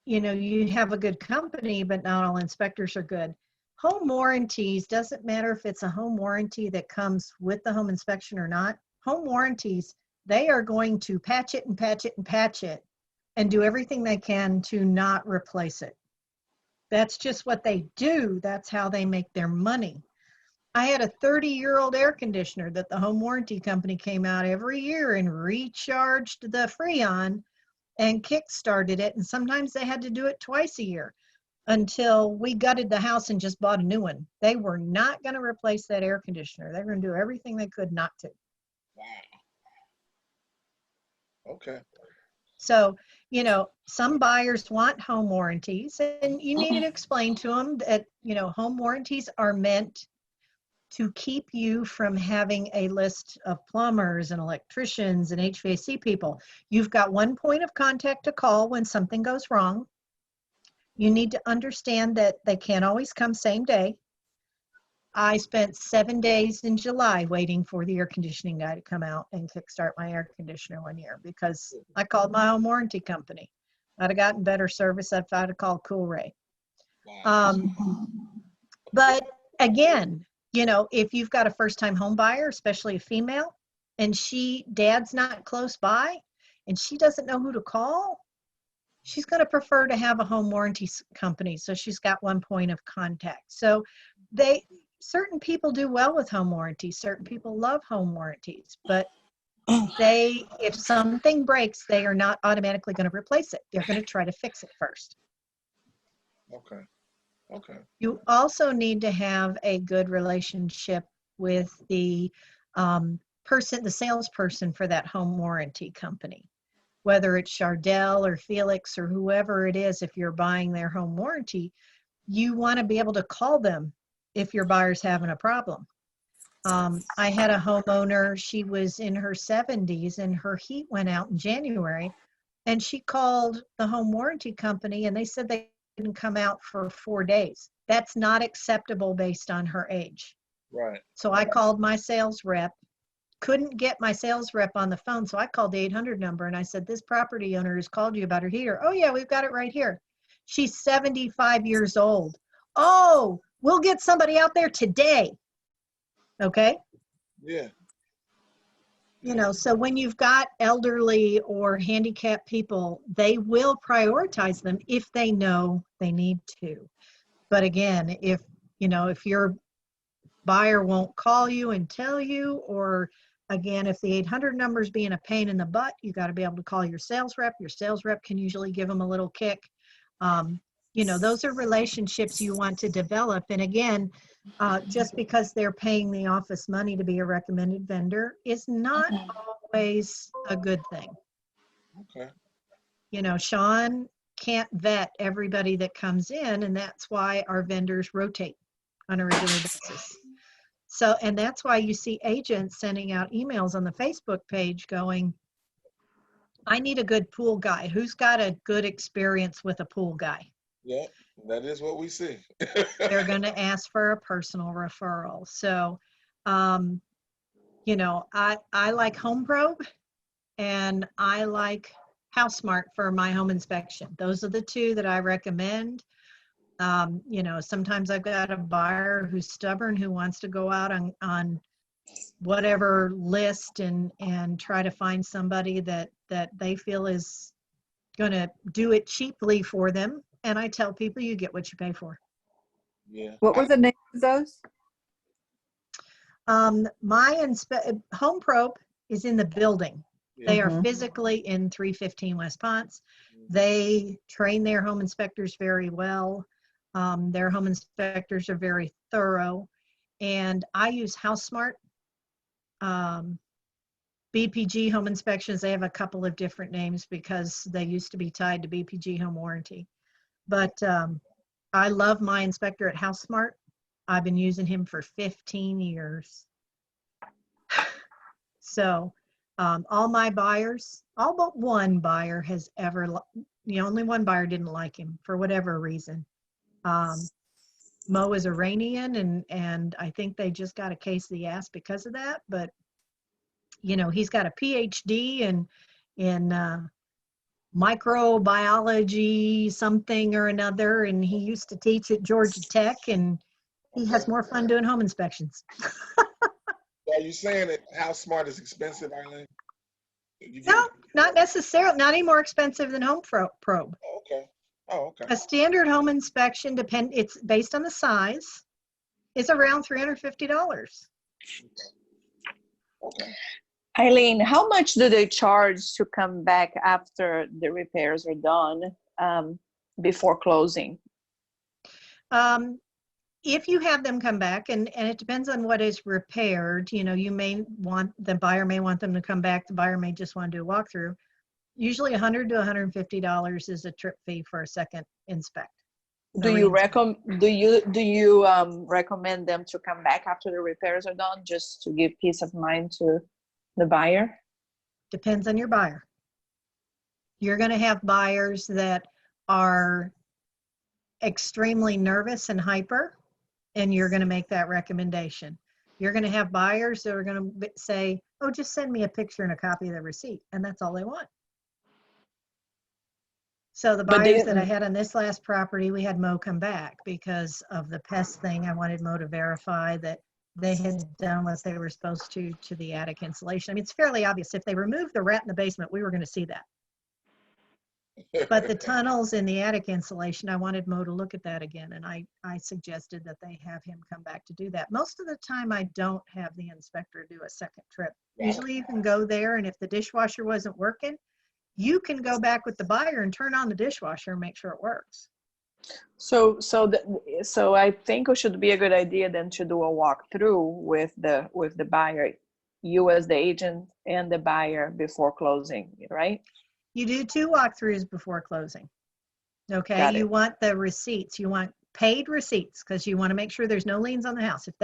you know, you have a good company, but not all inspectors are good. Home warranties, doesn't matter if it's a home warranty that comes with the home inspection or not. Home warranties, they are going to patch it and patch it and patch it and do everything they can to not replace it. That's just what they do. That's how they make their money. I had a 30-year-old air conditioner that the home warranty company came out every year and recharged the Freon and kick-started it. And sometimes they had to do it twice a year until we gutted the house and just bought a new one. They were not going to replace that air conditioner. They were going to do everything they could not to. Okay. So, you know, some buyers want home warranties, and you need to explain to them that, you know, home warranties are meant to keep you from having a list of plumbers and electricians and HVAC people. You've got one point of contact to call when something goes wrong. You need to understand that they can't always come same day. I spent 7 days in July waiting for the air conditioning guy to come out and kickstart my air conditioner one year because I called my home warranty company. I'd have gotten better service if I'd have called Coolray. But again, you know, if you've got a first-time home buyer, especially a female, and dad's not close by, and she doesn't know who to call, she's going to prefer to have a home warranty company. So she's got one point of contact. So certain people do well with home warranties. Certain people love home warranties, but if something breaks, they are not automatically going to replace it. They're going to try to fix it first. Okay. Okay. You also need to have a good relationship with the the salesperson for that home warranty company. Whether it's Chardell or Felix or whoever it is, if you're buying their home warranty, you want to be able to call them if your buyer's having a problem. I had a homeowner, she was in her 70s and her heat went out in January, and she called the home warranty company and they said they didn't come out for 4 days. That's not acceptable based on her age. Right. So I called my sales rep, couldn't get my sales rep on the phone. So I called the 800 number and I said, this property owner has called you about her heater. Oh yeah, we've got it right here. She's 75 years old. Oh, we'll get somebody out there today. Okay. Yeah. You know, so when you've got elderly or handicapped people, they will prioritize them if they know they need to. But again, if, you know, if your buyer won't call you and tell you, or again, if the 800 number is being a pain in the butt, you got to be able to call your sales rep. Your sales rep can usually give them a little kick. You know, those are relationships you want to develop. And again, just because they're paying the office money to be a recommended vendor is not always a good thing. Okay. You know, Sean can't vet everybody that comes in, and that's why our vendors rotate on a regular basis. So, and that's why you see agents sending out emails on the Facebook page going, I need a good pool guy. Who's got a good experience with a pool guy? Yeah, that is what we see. They're going to ask for a personal referral. So, you know, I like Home Probe and I like HouseSmart for my home inspection. Those are the two that I recommend. You know, sometimes I've got a buyer who's stubborn, who wants to go out on whatever list and try to find somebody that they feel is going to do it cheaply for them. And I tell people, you get what you pay for. Yeah. What were the names of those? Home Probe is in the building. They are Mhm. physically in 315 West Ponce. They train their home inspectors very well. Their home inspectors are very thorough. And I use HouseSmart. BPG Home Inspections, they have a couple of different names because they used to be tied to BPG Home Warranty. But I love my inspector at HouseSmart. I've been using him for 15 years. So all my buyers, all but one buyer has ever, only one buyer didn't like him for whatever reason. Mo is Iranian, and I think they just got a case of the ass because of that. But, you know, he's got a PhD in microbiology, something or another, and he used to teach at Georgia Tech, and he has more fun doing home inspections. Are you saying that HouseSmart is expensive, Eileen? No, not necessarily. Not any more expensive than Home Probe. Oh, okay. Oh, okay. A standard home inspection, it's based on the size, is around $350. Okay. Eileen, how much do they charge to come back after the repairs are done before closing? If you have them come back, and it depends on what is repaired, you know, the buyer may want them to come back. The buyer may just want to do a walkthrough. Usually $100 to $150 is a trip fee for a second inspect. Do you recommend them to come back after the repairs are done, just to give peace of mind to the buyer? Depends on your buyer. You're going to have buyers that are extremely nervous and hyper, and you're going to make that recommendation. You're going to have buyers that are going to say, oh, just send me a picture and a copy of the receipt, and that's all they want. So the buyers that I had on this last property, we had Mo come back because of the pest thing. I wanted Mo to verify that they had done what they were supposed to the attic insulation. I mean, it's fairly obvious. If they removed the rat in the basement, we were going to see that. But the tunnels in the attic insulation, I wanted Mo to look at that again. And I suggested that they have him come back to do that. Most of the time, I don't have the inspector do a second trip. Usually you can go there, and if the dishwasher wasn't working, you can go back with the buyer and turn on the dishwasher and make sure it works. So I think it should be a good idea then to do a walkthrough with the buyer, you as the agent and the buyer before closing, right? You do 2 walkthroughs before closing. Okay, you want the receipts. You want paid receipts because you want to make sure there's no liens on the house. If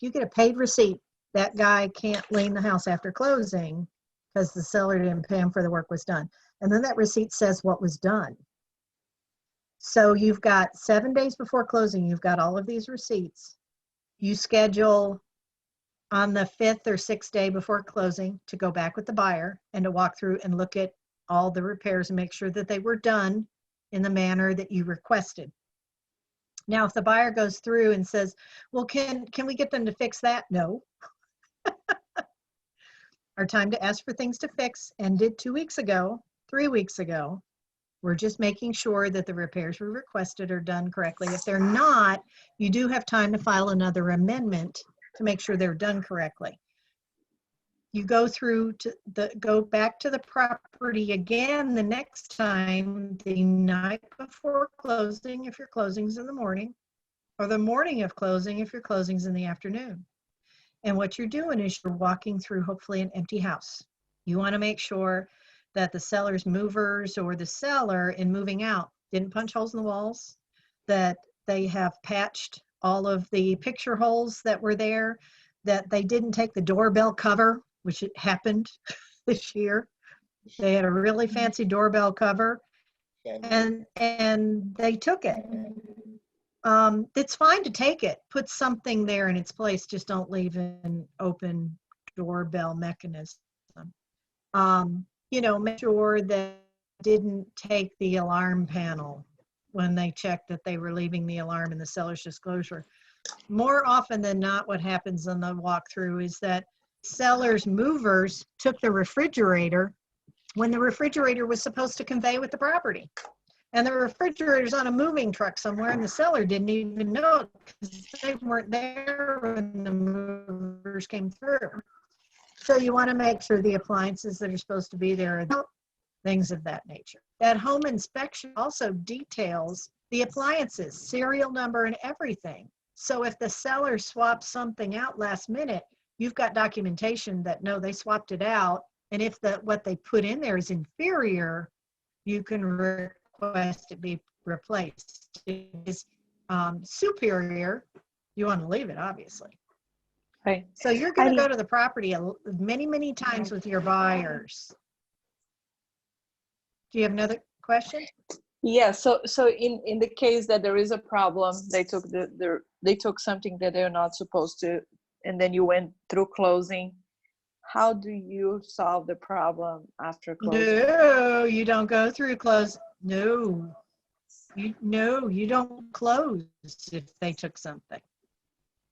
you get a paid receipt, that guy can't lien the house after closing because the seller didn't pay him for the work was done. And then that receipt says what was done. So you've got 7 days before closing, you've got all of these receipts. You schedule on the 5th or 6th day before closing to go back with the buyer and to walk through and look at all the repairs and make sure that they were done in the manner that you requested. Now, if the buyer goes through and says, well, can we get them to fix that? No. Our time to ask for things to fix ended 2 weeks ago, 3 weeks ago. We're just making sure that the repairs we requested are done correctly. If they're not, you do have time to file another amendment to make sure they're done correctly. You go go back to the property again the next time, the night before closing, if your closing's in the morning, or the morning of closing, if your closing's in the afternoon. And what you're doing is you're walking through hopefully an empty house. You want to make sure that the seller's movers or the seller in moving out didn't punch holes in the walls, that they have patched all of the picture holes that were there, that they didn't take the doorbell cover, which it happened this year. They had a really fancy doorbell cover and they took it. It's fine to take it, put something there in its place, just don't leave an open doorbell mechanism. You know, make sure that didn't take the alarm panel when they checked that they were leaving the alarm in the seller's disclosure. More often than not, what happens on the walkthrough is that sellers movers took the refrigerator when the refrigerator was supposed to convey with the property. And the refrigerator's on a moving truck somewhere and the seller didn't even know it because they weren't there when the movers came through. So you want to make sure the appliances that are supposed to be there are things of that nature. That home inspection also details the appliances, serial number and everything. So if the seller swaps something out last minute, you've got documentation that no, they swapped it out. And if what they put in there is inferior, you can request it be replaced. If it's superior, you want to leave it, obviously. Right. So you're going to go to the property many, many times with your buyers. Do you have another question? Yeah. So in the case that there is a problem, they took they took something that they're not supposed to, and then you went through closing. How do you solve the problem after closing? No, you don't go through close. No, you don't close if they took something.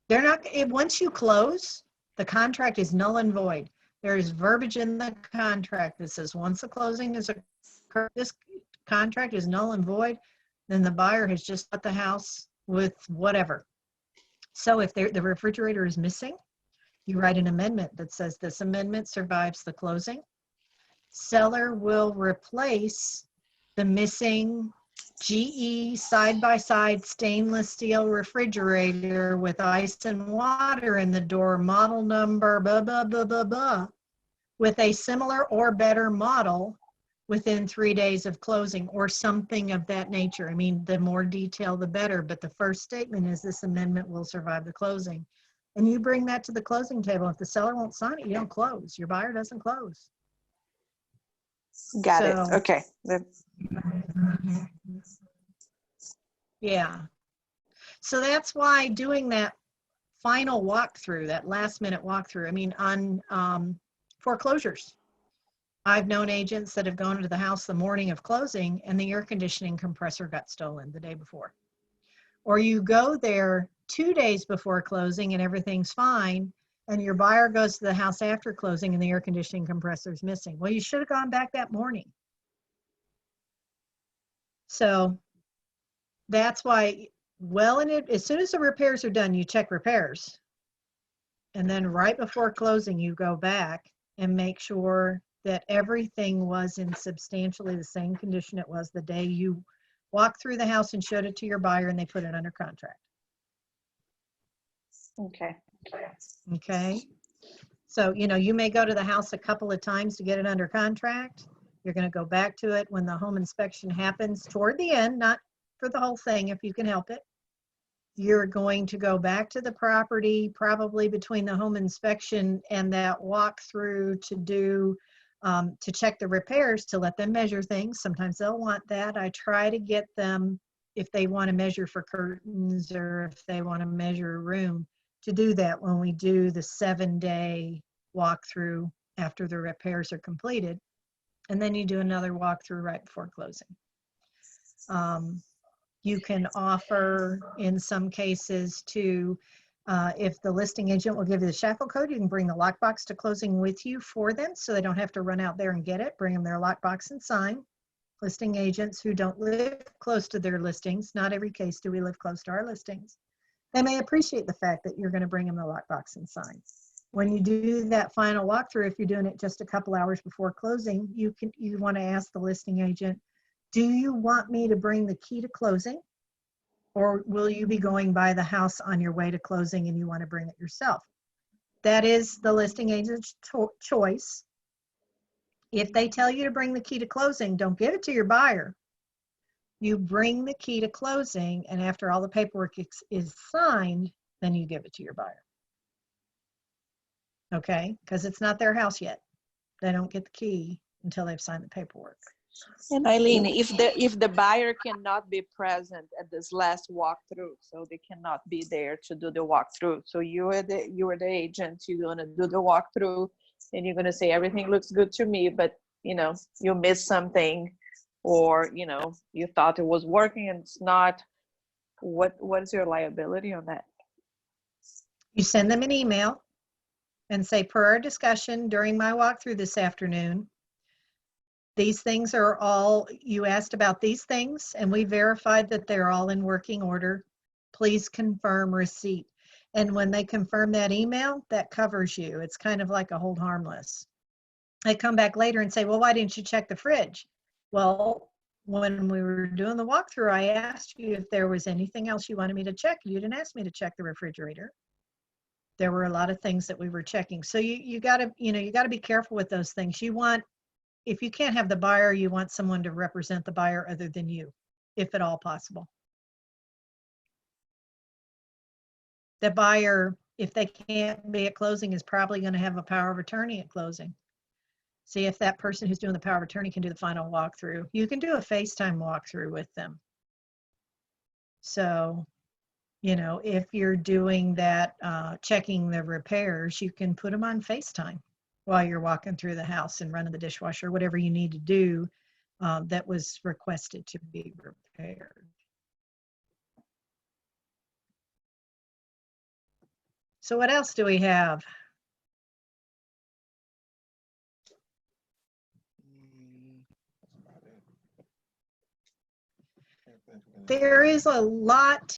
They're not, once you close, the contract is null and void. There is verbiage in the contract that says once the closing is occurred, this contract is null and void, then the buyer has just bought the house with whatever. So if the refrigerator is missing, you write an amendment that says this amendment survives the closing. Seller will replace the missing GE side-by-side stainless steel refrigerator with ice and water in the door, model number, blah, blah, blah, blah, blah, with a similar or better model within 3 days of closing or something of that nature. I mean, the more detail, the better. But the first statement is this amendment will survive the closing. And you bring that to the closing table. If the seller won't sign it, you don't close. Your buyer doesn't close. Got it. Okay. Yeah. So that's why doing that final walkthrough, that last minute walkthrough, I mean, on foreclosures, I've known agents that have gone into the house the morning of closing and the air conditioning compressor got stolen the day before. Or you go there 2 days before closing and everything's fine, and your buyer goes to the house after closing and the air conditioning compressor is missing. Well, you should have gone back that morning. So that's why, as soon as the repairs are done, you check repairs. And then right before closing, you go back and make sure that everything was in substantially the same condition it was the day you walked through the house and showed it to your buyer and they put it under contract. Okay. Okay. So, you may go to the house a couple of times to get it under contract. You're going to go back to it when the home inspection happens toward the end, not for the whole thing, if you can help it. You're going to go back to the property probably between the home inspection and that walkthrough to check the repairs, to let them measure things. Sometimes they'll want that. I try to get them, if they want to measure for curtains or if they want to measure a room, to do that when we do the 7-day walkthrough after the repairs are completed. And then you do another walkthrough right before closing. You can offer, in some cases, to If the listing agent will give you the shackle code, you can bring the lockbox to closing with you for them so they don't have to run out there and get it. Bring them their lockbox and sign. Listing agents who don't live close to their listings, not every case do we live close to our listings. They may appreciate the fact that you're going to bring them the lockbox and sign. When you do that final walkthrough, if you're doing it just a couple hours before closing, you want to ask the listing agent, do you want me to bring the key to closing? Or will you be going by the house on your way to closing and you want to bring it yourself? That is the listing agent's choice. If they tell you to bring the key to closing, don't give it to your buyer. You bring the key to closing, and after all the paperwork is signed, then you give it to your buyer. Okay? Because it's not their house yet. They don't get the key until they've signed the paperwork. And Eileen, if the buyer cannot be present at this last walkthrough, so they cannot be there to do the walkthrough, so you are the agent, you're gonna do the walkthrough, and you're gonna say everything looks good to me, but you know you missed something, or you know you thought it was working and it's not. What is your liability on that? You send them an email and say, per our discussion during my walkthrough this afternoon, these things are all, you asked about these things and we verified that they're all in working order. Please confirm receipt. And when they confirm that email, that covers you. It's kind of like a hold harmless. They come back later and say, well, why didn't you check the fridge? Well, when we were doing the walkthrough, I asked you if there was anything else you wanted me to check. You didn't ask me to check the refrigerator. There were a lot of things that we were checking. So you gotta be careful with those things. If you can't have the buyer, you want someone to represent the buyer other than you, if at all possible. The buyer, if they can't be at closing, is probably going to have a power of attorney at closing. See if that person who's doing the power of attorney can do the final walkthrough. You can do a FaceTime walkthrough with them. So, you know, if you're doing that, checking the repairs, you can put them on FaceTime while you're walking through the house and running the dishwasher, whatever you need to do that was requested to be repaired. So what else do we have? There is a lot